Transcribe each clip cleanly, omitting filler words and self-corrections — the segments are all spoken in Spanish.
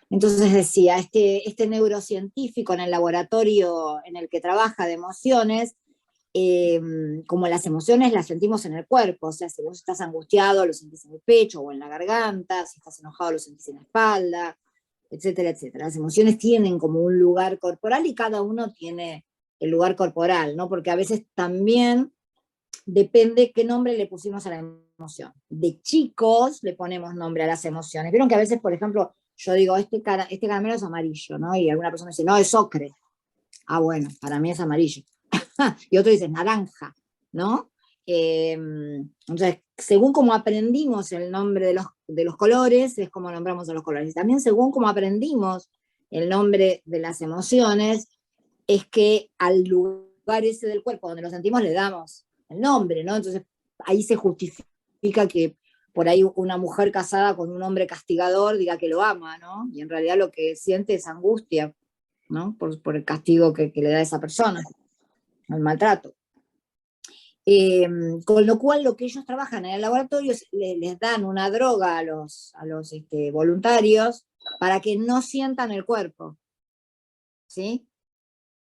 Entonces decía, este neurocientífico en el laboratorio en el que trabaja de emociones, como las emociones las sentimos en el cuerpo, o sea, si vos estás angustiado lo sentís en el pecho o en la garganta, si estás enojado lo sentís en la espalda, etcétera, etcétera. Las emociones tienen como un lugar corporal y cada uno tiene el lugar corporal, ¿no? Porque a veces también depende qué nombre le pusimos a la emoción. De chicos le ponemos nombre a las emociones. Vieron que a veces, por ejemplo, yo digo, este caramelo es amarillo, ¿no? Y alguna persona dice, no, es ocre. Ah, bueno, para mí es amarillo. Y otro dice naranja, ¿no? Entonces, según como aprendimos el nombre de los colores, es como nombramos a los colores. Y también según como aprendimos el nombre de las emociones, es que al lugar ese del cuerpo donde lo sentimos le damos el nombre, ¿no? Entonces, ahí se justifica que por ahí una mujer casada con un hombre castigador diga que lo ama, ¿no? Y en realidad lo que siente es angustia, ¿no? Por el castigo que le da a esa persona, el maltrato. Con lo cual lo que ellos trabajan en el laboratorio es, les dan una droga a los voluntarios para que no sientan el cuerpo, ¿sí?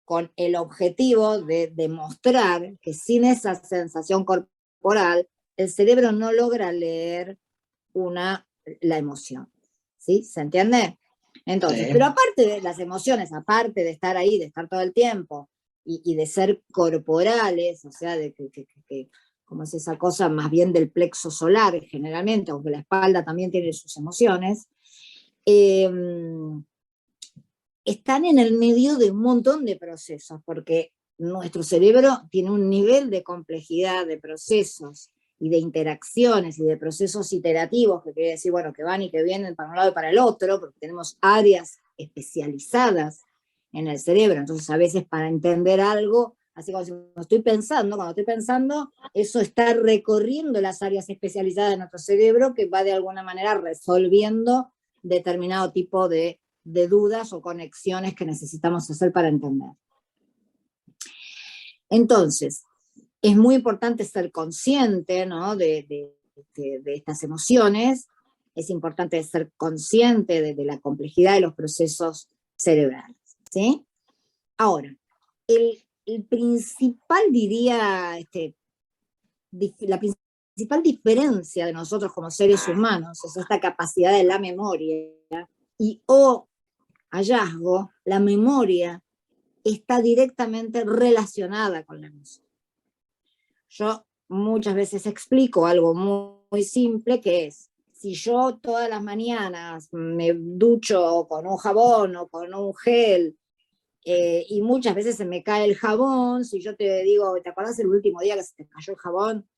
Con el objetivo de demostrar que sin esa sensación corporal el cerebro no logra leer la emoción, ¿sí? ¿Se entiende? Entonces, Sí. pero aparte de las emociones, aparte de estar ahí, de estar todo el tiempo, y de ser corporales, o sea, de que como es esa cosa más bien del plexo solar generalmente, aunque la espalda también tiene sus emociones, están en el medio de un montón de procesos, porque nuestro cerebro tiene un nivel de complejidad de procesos y de interacciones y de procesos iterativos, que quiere decir, bueno, que van y que vienen para un lado y para el otro, porque tenemos áreas especializadas en el cerebro. Entonces, a veces para entender algo, así como si cuando estoy pensando, eso está recorriendo las áreas especializadas de nuestro cerebro que va de alguna manera resolviendo determinado tipo de dudas o conexiones que necesitamos hacer para entender. Entonces, es muy importante ser consciente, ¿no? de estas emociones, es importante ser consciente de la complejidad de los procesos cerebrales, ¿sí? Ahora, el principal, diría, la principal diferencia de nosotros como seres humanos es esta capacidad de la memoria y hallazgo, la memoria está directamente relacionada con la emoción. Yo muchas veces explico algo muy simple, que es, si yo todas las mañanas me ducho con un jabón o con un gel, y muchas veces se me cae el jabón, si yo te digo, ¿te acordás el último día que se te cayó el jabón?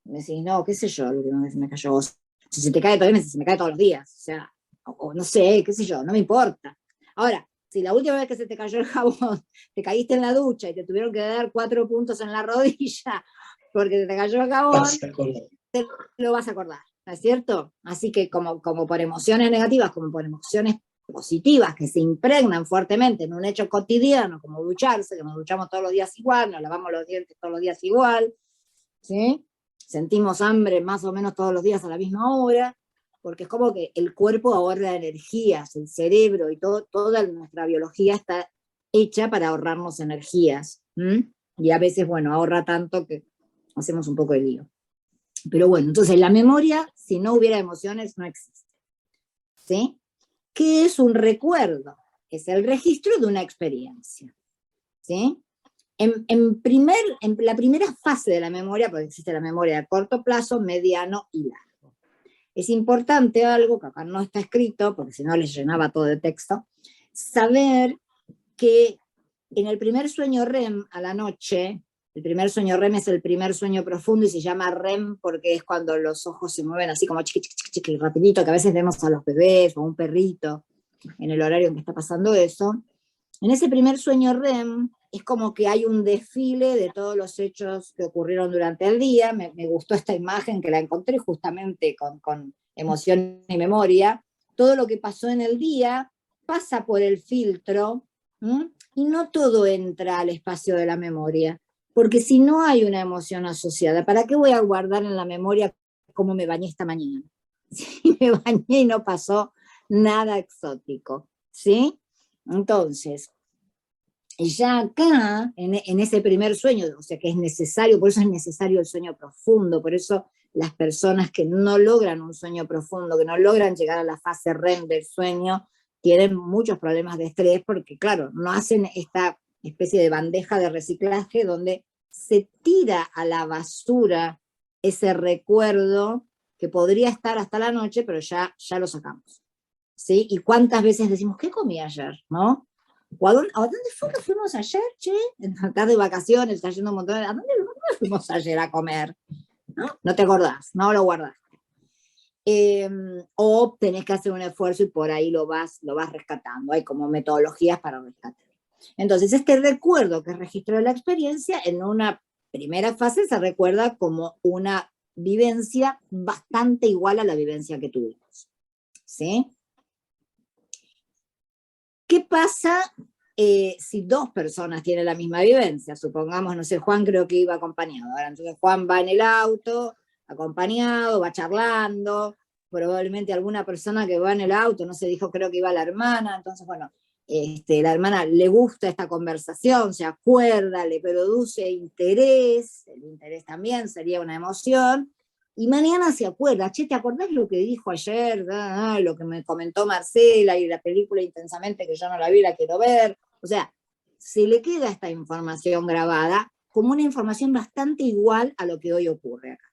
Me decís, no, qué sé yo, el último día que se me cayó. Si se te cae todavía, me decís, se me cae todos los días. O sea, o no sé, qué sé yo, no me importa. Ahora, si la última vez que se te cayó el jabón, te caíste en la ducha y te tuvieron que dar 4 puntos en la rodilla porque te cayó el jabón, te lo vas a acordar, ¿no es cierto? Así que como por emociones negativas, como por emociones positivas que se impregnan fuertemente en un hecho cotidiano, como ducharse, que nos duchamos todos los días igual, nos lavamos los dientes todos los días igual, ¿sí? Sentimos hambre más o menos todos los días a la misma hora, porque es como que el cuerpo ahorra energías, el cerebro y toda nuestra biología está hecha para ahorrarnos energías. Y a veces, bueno, ahorra tanto que hacemos un poco de lío. Pero bueno, entonces la memoria, si no hubiera emociones, no existe. ¿Sí? ¿Qué es un recuerdo? Es el registro de una experiencia. ¿Sí? En la primera fase de la memoria, porque existe la memoria a corto plazo, mediano y largo. Es importante algo que acá no está escrito, porque si no les llenaba todo de texto, saber que en el primer sueño REM a la noche, el primer sueño REM es el primer sueño profundo y se llama REM porque es cuando los ojos se mueven así como chiqui, chiqui, chiqui, rapidito, que a veces vemos a los bebés o a un perrito en el horario en que está pasando eso. En ese primer sueño REM es como que hay un desfile de todos los hechos que ocurrieron durante el día. Me gustó esta imagen que la encontré justamente con emoción y memoria. Todo lo que pasó en el día pasa por el filtro, y no todo entra al espacio de la memoria, porque si no hay una emoción asociada, ¿para qué voy a guardar en la memoria cómo me bañé esta mañana? Si me bañé y no pasó nada exótico, ¿sí? Entonces, ya acá, en ese primer sueño, o sea que es necesario, por eso es necesario el sueño profundo, por eso las personas que no logran un sueño profundo, que no logran llegar a la fase REM del sueño, tienen muchos problemas de estrés, porque claro, no hacen esta especie de bandeja de reciclaje donde se tira a la basura ese recuerdo que podría estar hasta la noche, pero ya lo sacamos, ¿sí? Y cuántas veces decimos, ¿qué comí ayer? ¿No? ¿A dónde fue que fuimos ayer, che? Estás de vacaciones, estás yendo un montón ¿a dónde fuimos ayer a comer? ¿No? Te acordás, no lo guardás. O tenés que hacer un esfuerzo y por ahí lo vas rescatando. Hay como metodologías para rescatar. Entonces, este recuerdo que es registro de la experiencia, en una primera fase se recuerda como una vivencia bastante igual a la vivencia que tuvimos, ¿sí? ¿Qué pasa si dos personas tienen la misma vivencia? Supongamos, no sé, Juan creo que iba acompañado. Ahora, entonces Juan va en el auto, acompañado, va charlando, probablemente alguna persona que va en el auto, no se dijo, creo que iba la hermana, entonces, bueno, la hermana le gusta esta conversación, se acuerda, le produce interés, el interés también sería una emoción, y mañana se acuerda, che, ¿te acordás lo que dijo ayer? Lo que me comentó Marcela y la película Intensamente, que yo no la vi, la quiero ver. O sea, se le queda esta información grabada como una información bastante igual a lo que hoy ocurre acá.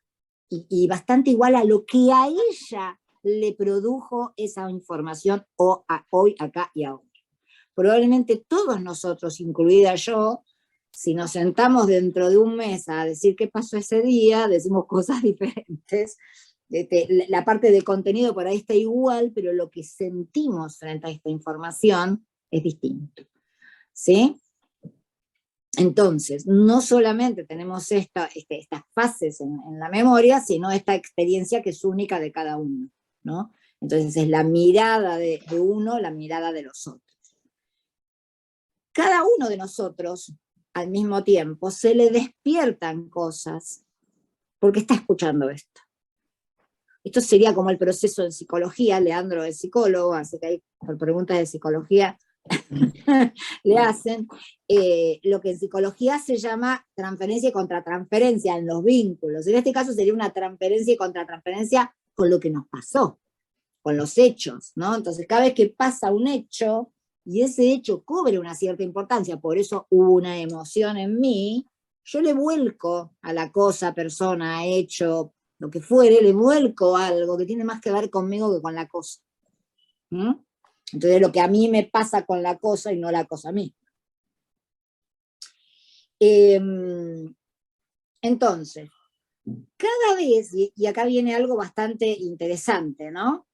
Y bastante igual a lo que a ella le produjo esa información hoy, acá y ahora. Probablemente todos nosotros, incluida yo, si nos sentamos dentro de un mes a decir qué pasó ese día, decimos cosas diferentes. La parte de contenido por ahí está igual, pero lo que sentimos frente a esta información es distinto, ¿sí? Entonces, no solamente tenemos estas fases en la memoria, sino esta experiencia que es única de cada uno, ¿no? Entonces es la mirada de uno, la mirada de los otros. Cada uno de nosotros, al mismo tiempo, se le despiertan cosas porque está escuchando esto. Esto sería como el proceso en psicología. Leandro es psicólogo, así que hay por preguntas de psicología le hacen lo que en psicología se llama transferencia y contratransferencia en los vínculos. En este caso sería una transferencia y contratransferencia con lo que nos pasó, con los hechos, ¿no? Entonces cada vez que pasa un hecho y ese hecho cobre una cierta importancia, por eso hubo una emoción en mí, yo le vuelco a la cosa, persona, hecho, lo que fuere, le vuelco algo que tiene más que ver conmigo que con la cosa. ¿Mm? Entonces lo que a mí me pasa con la cosa y no la cosa a mí. Entonces, cada vez, y acá viene algo bastante interesante, ¿no?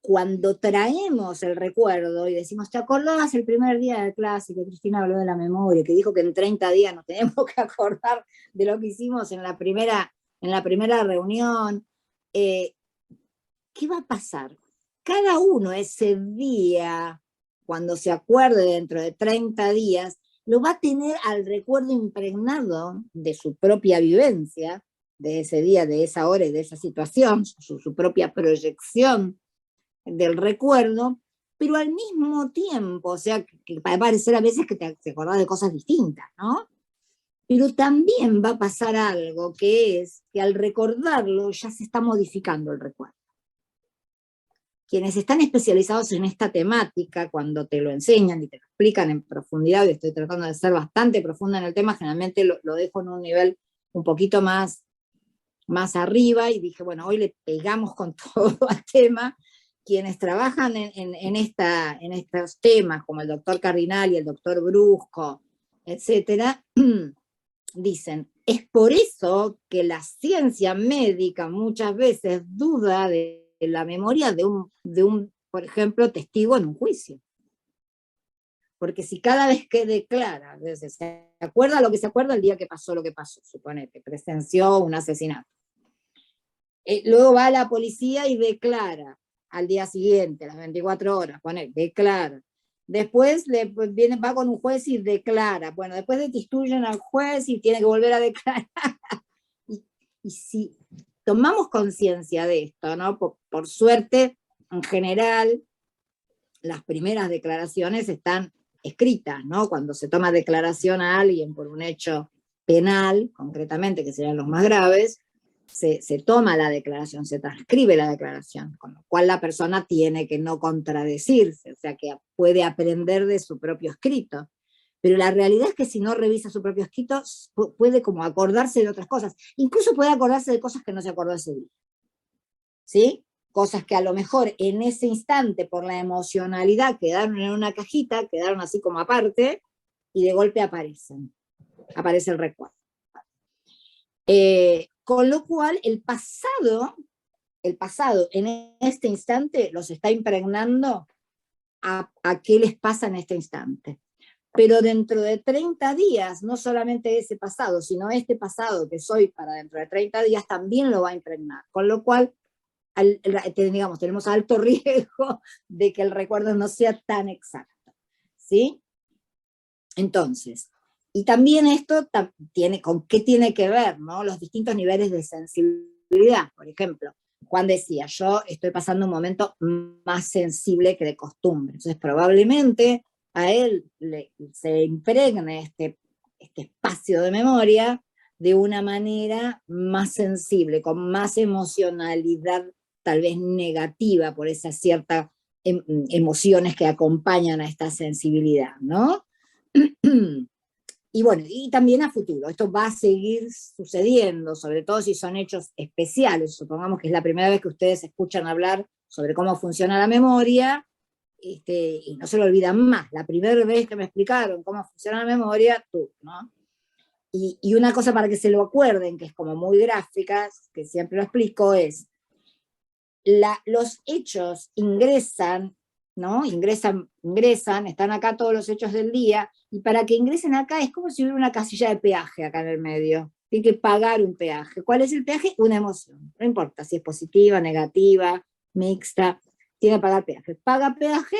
Cuando traemos el recuerdo y decimos, ¿te acordás el primer día de clase que Cristina habló de la memoria, que dijo que en 30 días nos tenemos que acordar de lo que hicimos en la primera reunión? ¿Qué va a pasar? Cada uno ese día, cuando se acuerde dentro de 30 días, lo va a tener al recuerdo impregnado de su propia vivencia, de ese día, de esa hora y de esa situación, su propia proyección del recuerdo, pero al mismo tiempo, o sea, que va a parecer a veces que te acordás de cosas distintas, ¿no? Pero también va a pasar algo, que es que al recordarlo ya se está modificando el recuerdo. Quienes están especializados en esta temática, cuando te lo enseñan y te lo explican en profundidad, y estoy tratando de ser bastante profunda en el tema, generalmente lo dejo en un nivel un poquito más arriba, y dije, bueno, hoy le pegamos con todo al tema. Quienes trabajan en estos temas, como el doctor Cardinal y el doctor Brusco, etcétera, dicen, es por eso que la ciencia médica muchas veces duda de la memoria de un, por ejemplo, testigo en un juicio. Porque si cada vez que declara, se acuerda lo que se acuerda el día que pasó lo que pasó, suponete, presenció un asesinato. Luego va a la policía y declara al día siguiente, a las 24 horas, declara. Después va con un juez y declara. Bueno, después destituyen al juez y tiene que volver a declarar. Y si tomamos conciencia de esto, ¿no? Por suerte, en general, las primeras declaraciones están escritas, ¿no? Cuando se toma declaración a alguien por un hecho penal, concretamente, que serían los más graves, se toma la declaración, se transcribe la declaración, con lo cual la persona tiene que no contradecirse, o sea, que puede aprender de su propio escrito. Pero la realidad es que si no revisa su propio escrito, puede como acordarse de otras cosas. Incluso puede acordarse de cosas que no se acordó ese día. ¿Sí? Cosas que a lo mejor en ese instante, por la emocionalidad, quedaron en una cajita, quedaron así como aparte, y de golpe aparece el recuerdo. Con lo cual, el pasado en este instante los está impregnando a qué les pasa en este instante. Pero dentro de 30 días, no solamente ese pasado, sino este pasado que soy para dentro de 30 días, también lo va a impregnar. Con lo cual, digamos, tenemos alto riesgo de que el recuerdo no sea tan exacto. ¿Sí? Entonces, y también esto ¿con qué tiene que ver, ¿no? Los distintos niveles de sensibilidad. Por ejemplo, Juan decía, yo estoy pasando un momento más sensible que de costumbre. Entonces, probablemente a él se impregne este espacio de memoria de una manera más sensible, con más emocionalidad, tal vez negativa, por esas ciertas emociones que acompañan a esta sensibilidad, ¿no? Y bueno, y también a futuro, esto va a seguir sucediendo, sobre todo si son hechos especiales. Supongamos que es la primera vez que ustedes escuchan hablar sobre cómo funciona la memoria, y no se lo olvidan más. La primera vez que me explicaron cómo funciona la memoria, ¿no? Y una cosa para que se lo acuerden, que es como muy gráfica, que siempre lo explico, es los hechos ingresan, ¿no? Ingresan, están acá todos los hechos del día, y para que ingresen acá es como si hubiera una casilla de peaje acá en el medio. Tiene que pagar un peaje. ¿Cuál es el peaje? Una emoción. No importa si es positiva, negativa, mixta, tiene que pagar peaje. Paga peaje,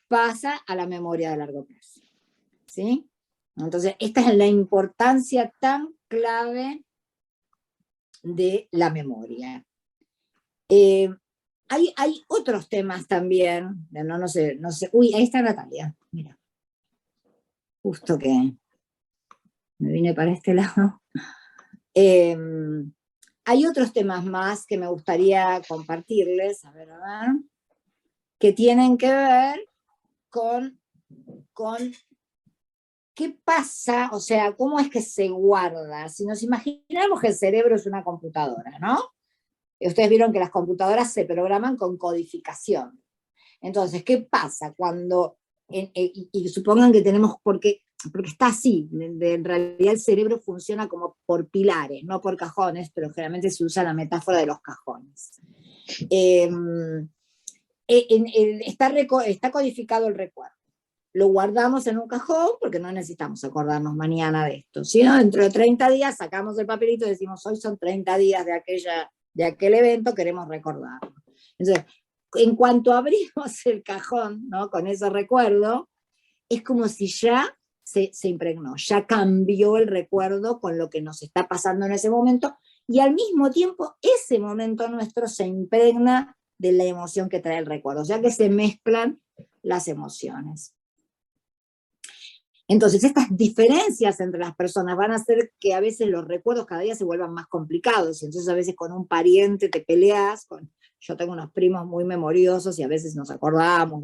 pasa a la memoria de largo plazo. ¿Sí? Entonces, esta es la importancia tan clave de la memoria. Hay otros temas también, no sé, uy, ahí está Natalia, mira, justo que me vine para este lado. Hay otros temas más que me gustaría compartirles, a ver, que tienen que ver con qué pasa, o sea, cómo es que se guarda. Si nos imaginamos que el cerebro es una computadora, ¿no? Ustedes vieron que las computadoras se programan con codificación. Entonces, ¿qué pasa cuando, y supongan que tenemos, porque está así, en realidad el cerebro funciona como por pilares, no por cajones, pero generalmente se usa la metáfora de los cajones. Está codificado el recuerdo. Lo guardamos en un cajón porque no necesitamos acordarnos mañana de esto. Si no, dentro de 30 días sacamos el papelito y decimos, hoy son 30 días de aquel evento, queremos recordarlo. Entonces, en cuanto abrimos el cajón, ¿no? Con ese recuerdo, es como si ya se impregnó, ya cambió el recuerdo con lo que nos está pasando en ese momento, y al mismo tiempo ese momento nuestro se impregna de la emoción que trae el recuerdo, o sea que se mezclan las emociones. Entonces, estas diferencias entre las personas van a hacer que a veces los recuerdos cada día se vuelvan más complicados, y entonces a veces con un pariente te peleas, yo tengo unos primos muy memoriosos y a veces nos acordamos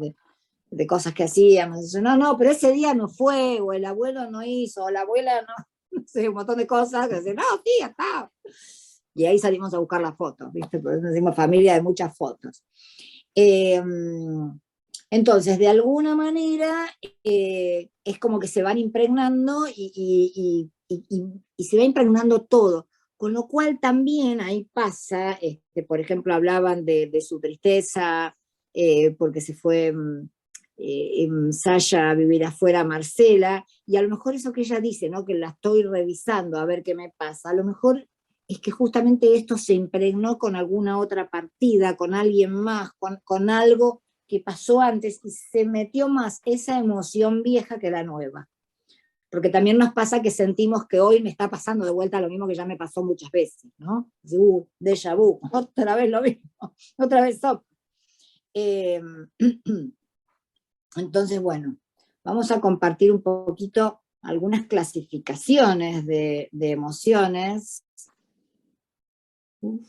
de cosas que hacíamos, no, pero ese día no fue, o el abuelo no hizo, o la abuela no sé, un montón de cosas, que dicen, no, tía, está. Y ahí salimos a buscar las fotos, ¿viste? Por eso decimos familia de muchas fotos. Entonces, de alguna manera, es como que se van impregnando y se va impregnando todo. Con lo cual también ahí pasa, por ejemplo, hablaban de su tristeza, porque se fue Sasha a vivir afuera, Marcela, y a lo mejor eso que ella dice, ¿no? Que la estoy revisando a ver qué me pasa, a lo mejor es que justamente esto se impregnó con alguna otra partida, con alguien más, con algo que pasó antes, y se metió más esa emoción vieja que la nueva. Porque también nos pasa que sentimos que hoy me está pasando de vuelta lo mismo que ya me pasó muchas veces, ¿no? Déjà vu, otra vez lo mismo, otra vez Entonces, bueno, vamos a compartir un poquito algunas clasificaciones de emociones.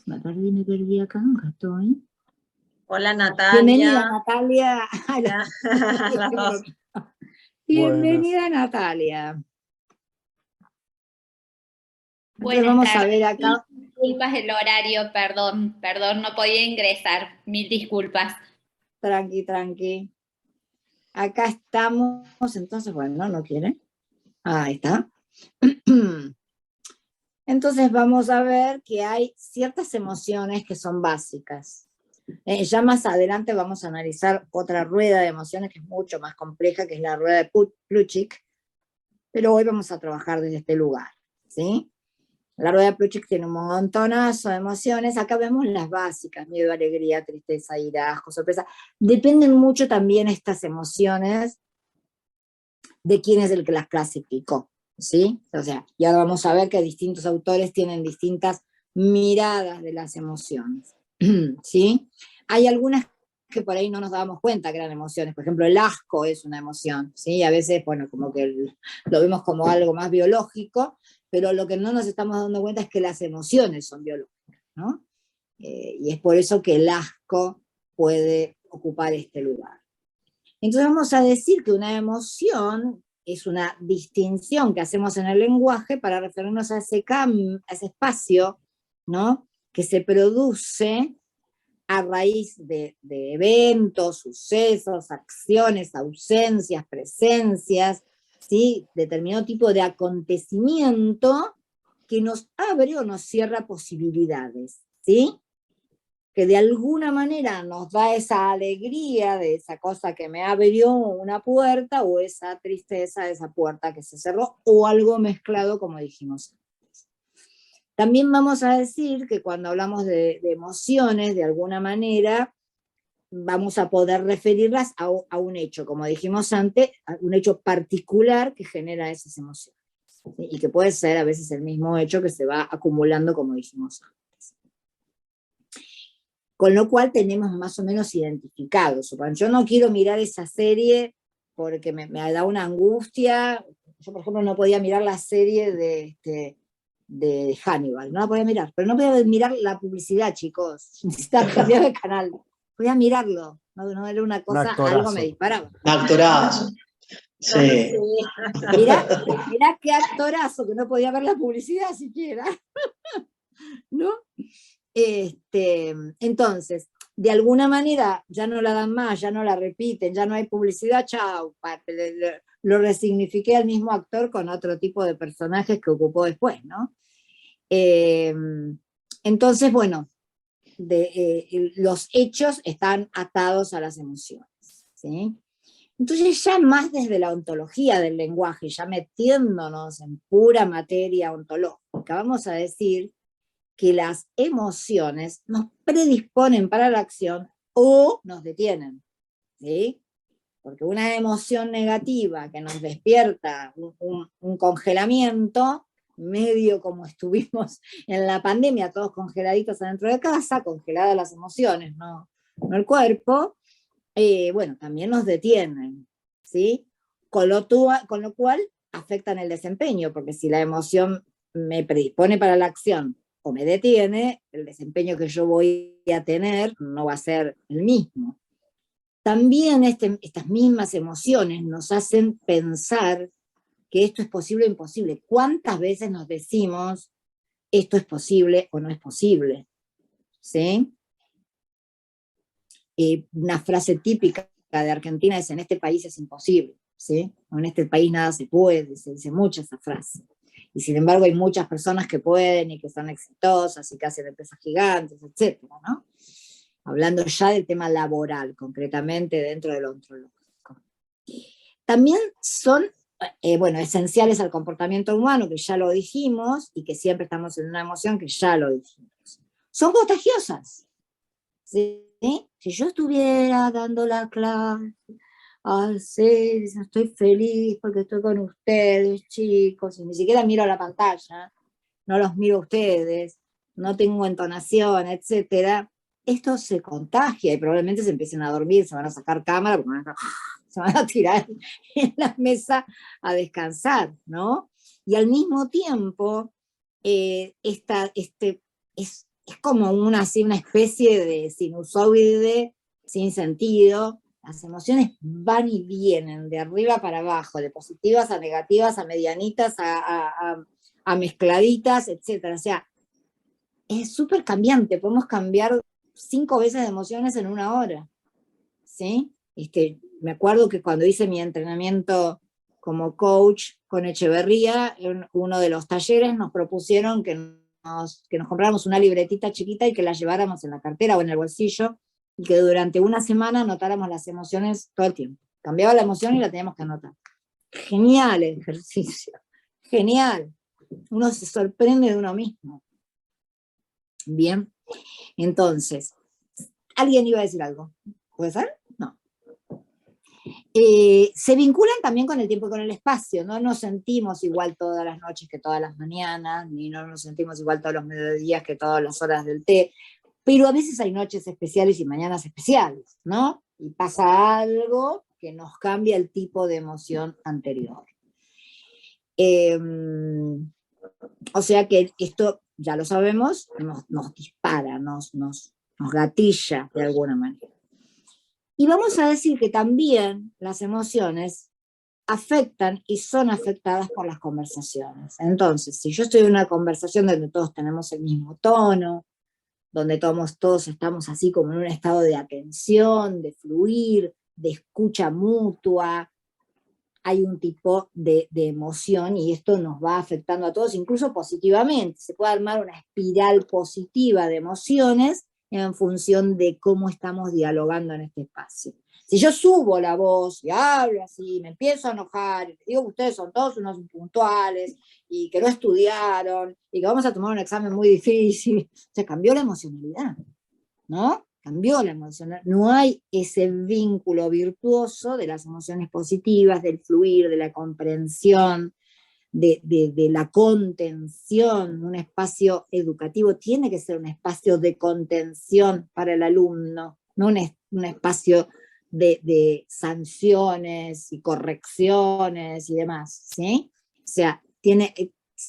Me perdí acá estoy. Hola Natalia. Bienvenida Natalia. Las dos. Bienvenida Natalia. Entonces Buenas vamos tardes. a ver acá. Disculpas el horario, perdón, no podía ingresar, mil disculpas. Tranqui. Acá estamos, entonces, bueno, ¿no quiere? Ahí está. Entonces vamos a ver que hay ciertas emociones que son básicas. Ya más adelante vamos a analizar otra rueda de emociones que es mucho más compleja, que es la rueda de Plutchik, pero hoy vamos a trabajar desde este lugar, ¿sí? La rueda de Plutchik tiene un montonazo de emociones. Acá vemos las básicas: miedo, alegría, tristeza, ira, asco, sorpresa. Dependen mucho también estas emociones de quién es el que las clasificó, ¿sí? O sea, y ahora vamos a ver que distintos autores tienen distintas miradas de las emociones, ¿sí? Hay algunas que por ahí no nos dábamos cuenta que eran emociones. Por ejemplo, el asco es una emoción, ¿sí? A veces, bueno, como que lo vemos como algo más biológico, pero lo que no nos estamos dando cuenta es que las emociones son biológicas, ¿no? Y es por eso que el asco puede ocupar este lugar. Entonces vamos a decir que una emoción es una distinción que hacemos en el lenguaje para referirnos a ese espacio, ¿no? Que se produce a raíz de eventos, sucesos, acciones, ausencias, presencias, ¿sí? Determinado tipo de acontecimiento que nos abre o nos cierra posibilidades, ¿sí? Que de alguna manera nos da esa alegría de esa cosa que me abrió una puerta, o esa tristeza de esa puerta que se cerró, o algo mezclado, como dijimos. También vamos a decir que cuando hablamos de emociones, de alguna manera, vamos a poder referirlas a un hecho, como dijimos antes, a un hecho particular que genera esas emociones, ¿sí? Y que puede ser a veces el mismo hecho que se va acumulando, como dijimos antes. Con lo cual tenemos más o menos identificados. Yo no quiero mirar esa serie porque me da una angustia. Yo, por ejemplo, no podía mirar la serie de Hannibal, no la podía mirar, pero no podía mirar la publicidad, chicos. Necesitaba cambiar de canal. Podía mirarlo, no era una cosa, algo me disparaba. Un actorazo. Sí. Mirá qué actorazo, que no podía ver la publicidad siquiera. ¿No? Entonces, de alguna manera ya no la dan más, ya no la repiten, ya no hay publicidad, chao, lo resignifiqué al mismo actor con otro tipo de personajes que ocupó después, ¿no? Entonces, bueno, los hechos están atados a las emociones, ¿sí? Entonces ya más desde la ontología del lenguaje, ya metiéndonos en pura materia ontológica, vamos a decir que las emociones nos predisponen para la acción o nos detienen, ¿sí? Porque una emoción negativa que nos despierta un congelamiento, medio como estuvimos en la pandemia, todos congeladitos adentro de casa, congeladas las emociones, no el cuerpo, bueno, también nos detienen, ¿sí? Con lo cual afectan el desempeño, porque si la emoción me predispone para la acción o me detiene, el desempeño que yo voy a tener no va a ser el mismo. También estas mismas emociones nos hacen pensar que esto es posible o imposible. ¿Cuántas veces nos decimos esto es posible o no es posible? ¿Sí? Una frase típica de Argentina es: en este país es imposible, ¿sí? O en este país nada se puede, se dice mucho esa frase. Y sin embargo hay muchas personas que pueden y que son exitosas y que hacen empresas gigantes, etcétera, ¿no? Hablando ya del tema laboral, concretamente dentro de lo ontológico. También son, bueno, esenciales al comportamiento humano, que ya lo dijimos, y que siempre estamos en una emoción, que ya lo dijimos. Son contagiosas, ¿sí? Si yo estuviera dando la clase, sí, estoy feliz porque estoy con ustedes, chicos, y ni siquiera miro la pantalla, no los miro a ustedes, no tengo entonación, etcétera, esto se contagia y probablemente se empiecen a dormir, se van a sacar cámara, porque se van a tirar en la mesa a descansar, ¿no? Y al mismo tiempo, es como así, una especie de sinusoide sin sentido. Las emociones van y vienen, de arriba para abajo, de positivas a negativas, a medianitas, a mezcladitas, etc. O sea, es súper cambiante, podemos cambiar 5 veces de emociones en 1 hora, ¿sí? Me acuerdo que cuando hice mi entrenamiento como coach con Echeverría, en uno de los talleres nos propusieron que nos compráramos una libretita chiquita y que la lleváramos en la cartera o en el bolsillo, y que durante una semana anotáramos las emociones todo el tiempo. Cambiaba la emoción y la teníamos que anotar. Genial el ejercicio, genial. Uno se sorprende de uno mismo. Bien, entonces, ¿alguien iba a decir algo? ¿Puede ser? No. Se vinculan también con el tiempo y con el espacio. No nos sentimos igual todas las noches que todas las mañanas, ni no nos sentimos igual todos los mediodías que todas las horas del té, pero a veces hay noches especiales y mañanas especiales, ¿no? Y pasa algo que nos cambia el tipo de emoción anterior. O sea que esto, ya lo sabemos, nos dispara, nos gatilla de alguna manera. Y vamos a decir que también las emociones afectan y son afectadas por las conversaciones. Entonces, si yo estoy en una conversación donde todos tenemos el mismo tono, donde todos estamos así como en un estado de atención, de fluir, de escucha mutua, hay un tipo de emoción y esto nos va afectando a todos, incluso positivamente. Se puede armar una espiral positiva de emociones en función de cómo estamos dialogando en este espacio. Si yo subo la voz y hablo así, me empiezo a enojar, y digo que ustedes son todos unos impuntuales, y que no estudiaron, y que vamos a tomar un examen muy difícil, se cambió la emocionalidad, ¿no? Cambió la emocionalidad. No hay ese vínculo virtuoso de las emociones positivas, del fluir, de la comprensión, de la contención. Un espacio educativo tiene que ser un espacio de contención para el alumno, no un espacio de sanciones y correcciones y demás, ¿sí? O sea,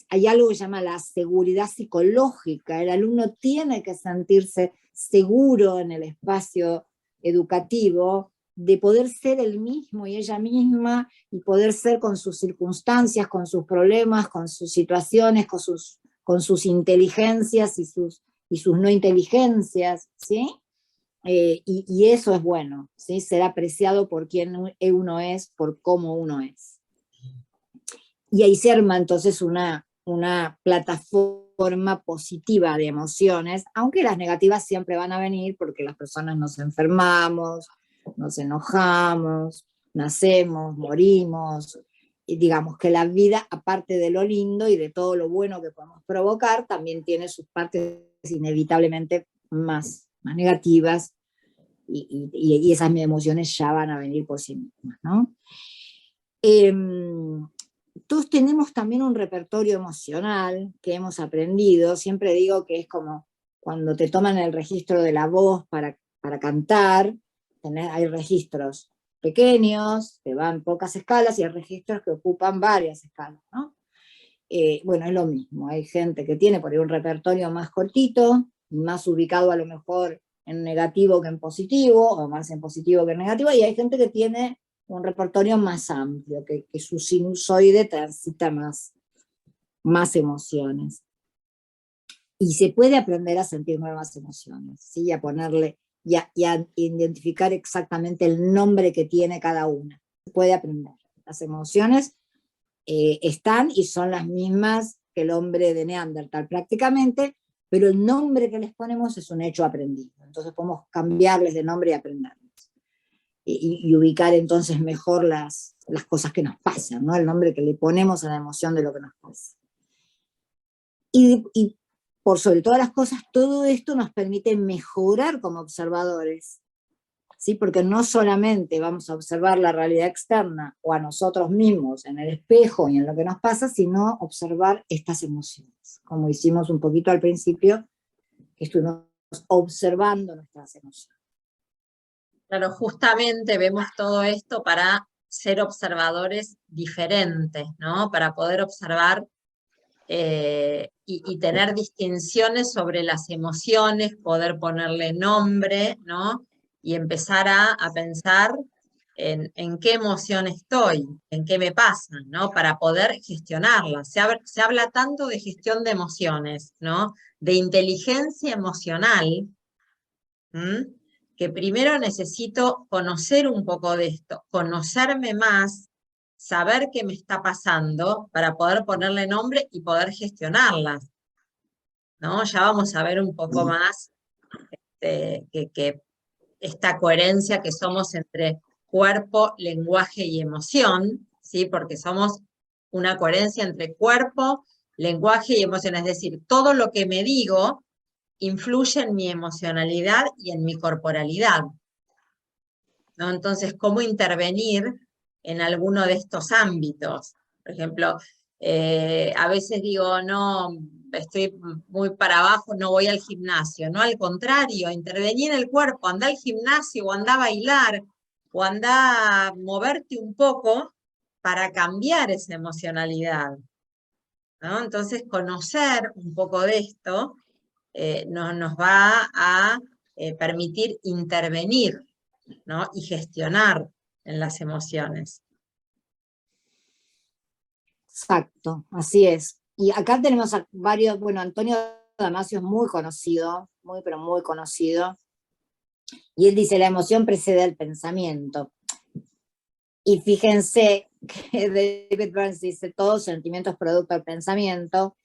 hay algo que se llama la seguridad psicológica. El alumno tiene que sentirse seguro en el espacio educativo, de poder ser él mismo y ella misma, y poder ser con sus circunstancias, con sus problemas, con sus situaciones, con sus inteligencias y sus no inteligencias, ¿sí? Y eso es bueno, ¿sí? Ser apreciado por quien uno es, por cómo uno es. Y ahí se arma entonces una plataforma positiva de emociones, aunque las negativas siempre van a venir porque las personas nos enfermamos, nos enojamos, nacemos, morimos, y digamos que la vida, aparte de lo lindo y de todo lo bueno que podemos provocar, también tiene sus partes inevitablemente más negativas, y esas emociones ya van a venir por sí mismas, ¿no? Todos tenemos también un repertorio emocional que hemos aprendido. Siempre digo que es como cuando te toman el registro de la voz para cantar, hay registros pequeños, que van pocas escalas, y hay registros que ocupan varias escalas, ¿no? Bueno, es lo mismo. Hay gente que tiene por ahí un repertorio más cortito, más ubicado a lo mejor en negativo que en positivo, o más en positivo que en negativo, y hay gente que tiene un repertorio más amplio, que su sinusoide transita más emociones. Y se puede aprender a sentir nuevas emociones, ¿sí? A ponerle, y a identificar exactamente el nombre que tiene cada una. Se puede aprender. Las emociones están y son las mismas que el hombre de Neandertal prácticamente, pero el nombre que les ponemos es un hecho aprendido. Entonces podemos cambiarles de nombre y aprenderlos. Y ubicar entonces mejor las cosas que nos pasan, ¿no? El nombre que le ponemos a la emoción de lo que nos pasa. Y por sobre todas las cosas, todo esto nos permite mejorar como observadores, ¿sí? Porque no solamente vamos a observar la realidad externa o a nosotros mismos en el espejo y en lo que nos pasa, sino observar estas emociones, como hicimos un poquito al principio, que estuvimos observando nuestras emociones. Claro, justamente vemos todo esto para ser observadores diferentes, ¿no? Para poder observar y tener distinciones sobre las emociones, poder ponerle nombre, ¿no? Y empezar a pensar en qué emoción estoy, en qué me pasa, ¿no? Para poder gestionarlas. Se habla tanto de gestión de emociones, ¿no? De inteligencia emocional, ¿m? Que primero necesito conocer un poco de esto, conocerme más, saber qué me está pasando para poder ponerle nombre y poder gestionarlas, ¿no? Ya vamos a ver un poco más que esta coherencia que somos entre cuerpo, lenguaje y emoción, ¿sí? Porque somos una coherencia entre cuerpo, lenguaje y emoción, es decir, todo lo que me digo influye en mi emocionalidad y en mi corporalidad, ¿no? Entonces, ¿cómo intervenir en alguno de estos ámbitos? Por ejemplo, a veces digo, no, estoy muy para abajo, no voy al gimnasio. No, al contrario, intervení en el cuerpo, anda al gimnasio, o anda a bailar, o anda a moverte un poco para cambiar esa emocionalidad, ¿no? Entonces, conocer un poco de esto nos va a permitir intervenir, ¿no? Y gestionar en las emociones. Exacto, así es. Y acá tenemos a varios, bueno, Antonio Damasio es muy conocido, muy, pero muy conocido, y él dice, la emoción precede al pensamiento. Y fíjense que David Burns dice, todo sentimiento es producto del pensamiento,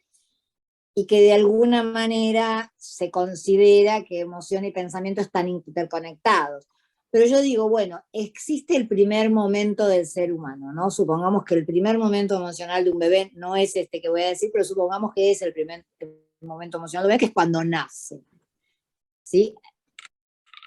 y que de alguna manera se considera que emoción y pensamiento están interconectados. Pero yo digo, bueno, existe el primer momento del ser humano, ¿no? Supongamos que el primer momento emocional de un bebé no es este que voy a decir, pero supongamos que es el primer momento emocional del bebé, que es cuando nace, ¿sí?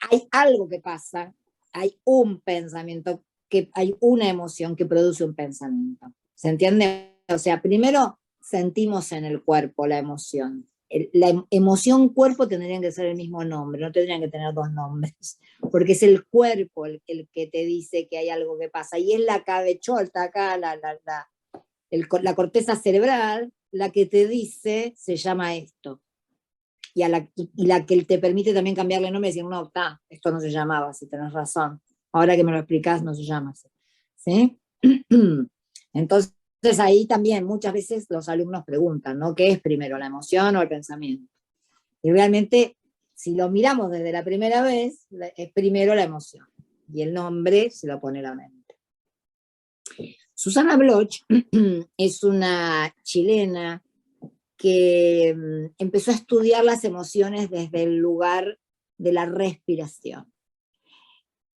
Hay algo que pasa, hay un pensamiento, que hay una emoción que produce un pensamiento. ¿Se entiende? O sea, primero sentimos en el cuerpo la emoción. La emoción cuerpo tendrían que ser el mismo nombre, no tendrían que tener dos nombres, porque es el cuerpo el que te dice que hay algo que pasa, y es la cabecholta acá, la corteza cerebral, la que te dice, se llama esto, y la que te permite también cambiarle nombre y decir, no, esto no se llamaba así, tenés razón, ahora que me lo explicás no se llama así, ¿sí? Entonces ahí también muchas veces los alumnos preguntan, ¿no? ¿Qué es primero, la emoción o el pensamiento? Y realmente, si lo miramos desde la primera vez, es primero la emoción, y el nombre se lo pone la mente. Susana Bloch es una chilena que empezó a estudiar las emociones desde el lugar de la respiración.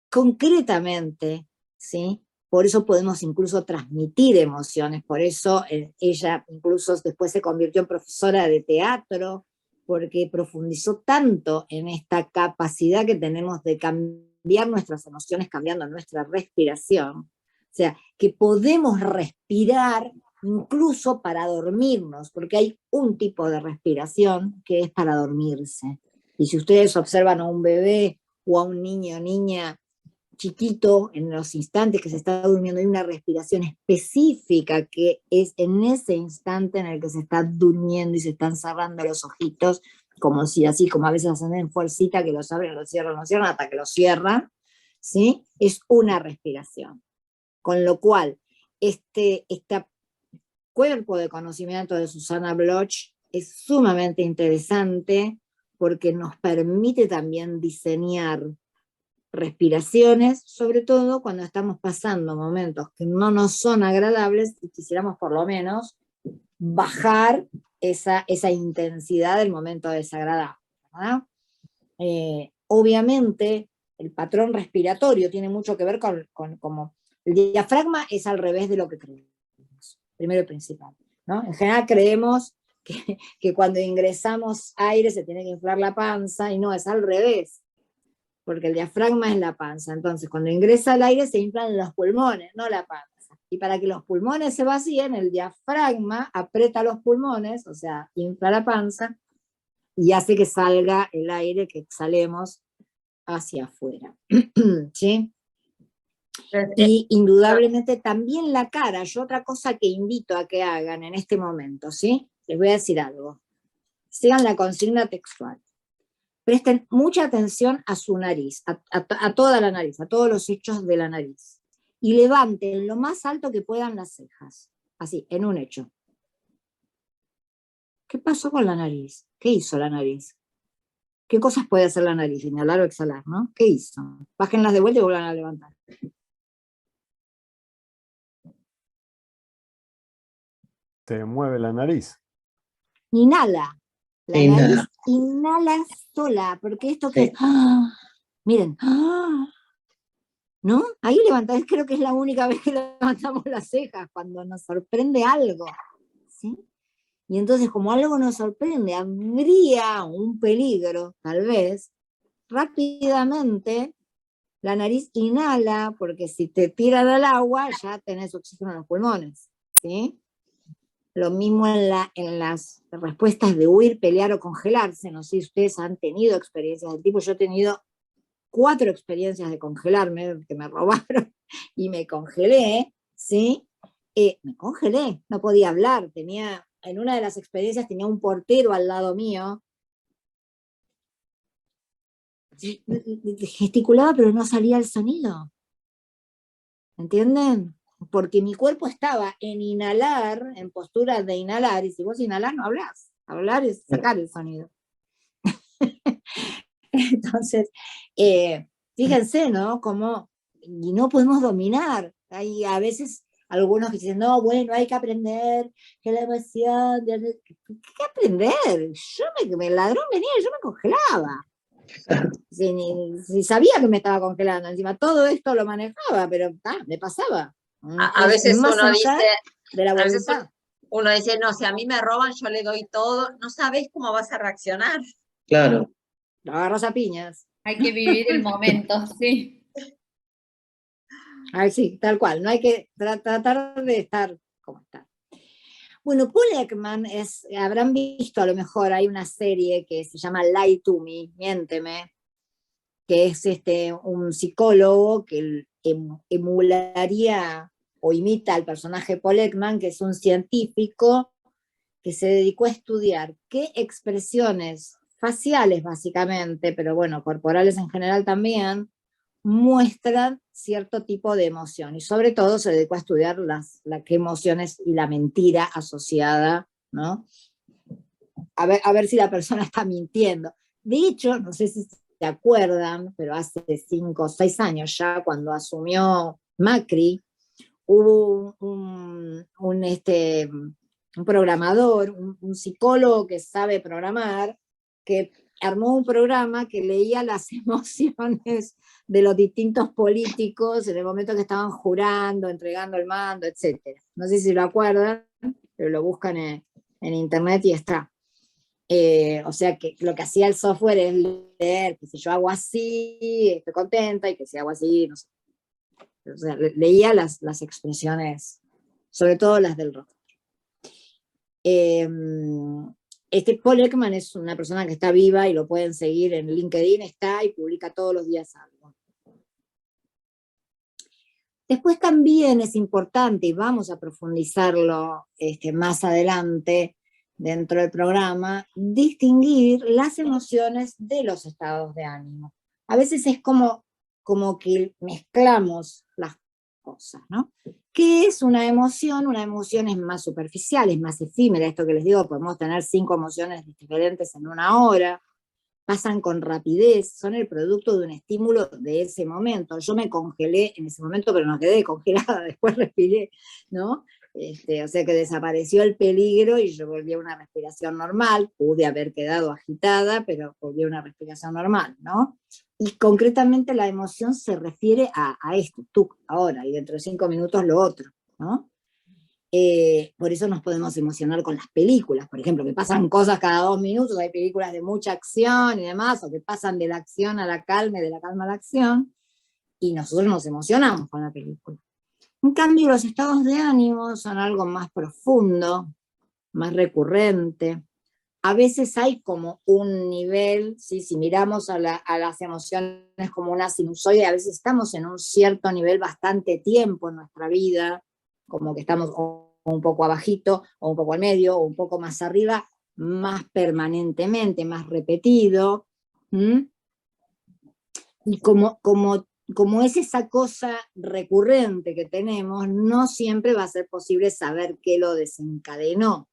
Concretamente, ¿sí? Por eso podemos incluso transmitir emociones, por eso ella incluso después se convirtió en profesora de teatro, porque profundizó tanto en esta capacidad que tenemos de cambiar nuestras emociones cambiando nuestra respiración. O sea, que podemos respirar incluso para dormirnos, porque hay un tipo de respiración que es para dormirse. Y si ustedes observan a un bebé o a un niño o niña chiquito, en los instantes que se está durmiendo, hay una respiración específica que es en ese instante en el que se está durmiendo y se están cerrando los ojitos, como si así, como a veces hacen en fuercita, que los abren, los cierran, hasta que los cierran, ¿sí? Es una respiración. Con lo cual, este cuerpo de conocimiento de Susana Bloch es sumamente interesante porque nos permite también diseñar respiraciones, sobre todo cuando estamos pasando momentos que no nos son agradables y quisiéramos por lo menos bajar esa intensidad del momento desagradable, ¿verdad? Obviamente el patrón respiratorio tiene mucho que ver con como el diafragma es al revés de lo que creemos, primero y principal, ¿no? En general creemos que cuando ingresamos aire se tiene que inflar la panza, y no, es al revés, porque el diafragma es la panza. Entonces, cuando ingresa el aire se inflan los pulmones, no la panza. Y para que los pulmones se vacíen, el diafragma aprieta los pulmones, o sea, infla la panza, y hace que salga el aire que exhalemos hacia afuera. ¿Sí? Y indudablemente también la cara. Yo otra cosa que invito a que hagan en este momento, ¿sí? Les voy a decir algo. Sigan la consigna textual. Presten mucha atención a su nariz, a toda la nariz, a todos los hechos de la nariz. Y levanten lo más alto que puedan las cejas. Así, en un hecho. ¿Qué pasó con la nariz? ¿Qué hizo la nariz? ¿Qué cosas puede hacer la nariz? Inhalar o exhalar, ¿no? ¿Qué hizo? Bájenlas de vuelta y vuelvan a levantar. Se mueve la nariz. Inhala. La Inhala. nariz inhala sola, porque esto que Sí. es... Miren. ¿No? Ahí levantamos, creo que es la única vez que levantamos las cejas, cuando nos sorprende algo. ¿Sí? Y entonces, como algo nos sorprende, habría un peligro, tal vez, rápidamente la nariz inhala, porque si te tiran al agua, ya tenés oxígeno en los pulmones. ¿Sí? Lo mismo en las respuestas de huir, pelear o congelarse. No sé si ustedes han tenido experiencias del tipo. Yo he tenido 4 experiencias de congelarme, que me robaron y me congelé, ¿sí? Me congelé, no podía hablar. En una de las experiencias tenía un portero al lado mío. Gesticulaba, pero no salía el sonido. ¿Entienden? Porque mi cuerpo estaba en inhalar, en postura de inhalar, y si vos inhalás no hablás. Hablar es sacar el sonido. Entonces, fíjense, ¿no? Como, y no podemos dominar. Hay a veces algunos que dicen, no, bueno, hay que aprender, que la emoción, ¿qué aprender? El ladrón venía y yo me congelaba. Si sabía que me estaba congelando, encima todo esto lo manejaba, pero me pasaba. A veces más uno allá dice, de la a veces voluntad. uno dice, no, si a mí me roban, yo le doy todo, no sabes cómo vas a reaccionar. Claro. Lo agarras a piñas. Hay que vivir el momento, sí. Ay, sí, tal cual, no hay que tratar de estar como está. Bueno, Paul Ekman habrán visto a lo mejor, hay una serie que se llama Lie to Me, Miénteme, que es un psicólogo que emularía o imita al personaje Paul Ekman, que es un científico que se dedicó a estudiar qué expresiones faciales básicamente, pero bueno, corporales en general también, muestran cierto tipo de emoción, y sobre todo se dedicó a estudiar qué emociones y la mentira asociada, ¿no? A ver si la persona está mintiendo. De hecho, no sé si se acuerdan, pero hace 5 o 6 años ya, cuando asumió Macri, hubo un programador, un psicólogo que sabe programar, que armó un programa que leía las emociones de los distintos políticos en el momento que estaban jurando, entregando el mando, etc. No sé si lo acuerdan, pero lo buscan en internet y está. O sea que lo que hacía el software es leer, que si yo hago así, estoy contenta, y que si hago así, no sé. O sea, leía las expresiones, sobre todo las del rostro. Paul Ekman es una persona que está viva y lo pueden seguir en LinkedIn, está y publica todos los días algo. Después también es importante, y vamos a profundizarlo más adelante dentro del programa, distinguir las emociones de los estados de ánimo. A veces es como que mezclamos las cosas, ¿no? ¿Qué es una emoción? Una emoción es más superficial, es más efímera. Esto que les digo, podemos tener 5 emociones diferentes en una hora, pasan con rapidez, son el producto de un estímulo de ese momento. Yo me congelé en ese momento, pero no quedé congelada, después respiré, ¿no? O sea que desapareció el peligro y yo volví a una respiración normal, pude haber quedado agitada, pero volví a una respiración normal, ¿no? Y concretamente la emoción se refiere a esto, tú, ahora, y dentro de 5 minutos lo otro, ¿no? Por eso nos podemos emocionar con las películas, por ejemplo, que pasan cosas cada 2 minutos, hay películas de mucha acción y demás, o que pasan de la acción a la calma y de la calma a la acción, y nosotros nos emocionamos con la película. En cambio, los estados de ánimo son algo más profundo, más recurrente, a veces hay como un nivel, ¿sí? Si miramos a las emociones como una sinusoide, a veces estamos en un cierto nivel bastante tiempo en nuestra vida, como que estamos un poco abajito, o un poco al medio, o un poco más arriba, más permanentemente, más repetido. ¿Mm? Y como es esa cosa recurrente que tenemos, no siempre va a ser posible saber qué lo desencadenó.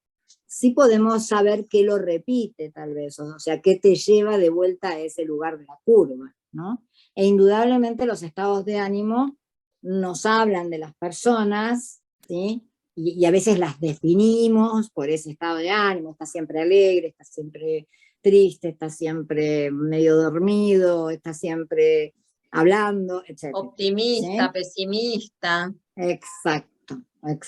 Sí podemos saber qué lo repite, tal vez, o sea, qué te lleva de vuelta a ese lugar de la curva, ¿no? E indudablemente los estados de ánimo nos hablan de las personas, ¿sí? Y a veces las definimos por ese estado de ánimo, está siempre alegre, está siempre triste, está siempre medio dormido, está siempre hablando, etc. Optimista, ¿Sí? pesimista. Exacto, exacto.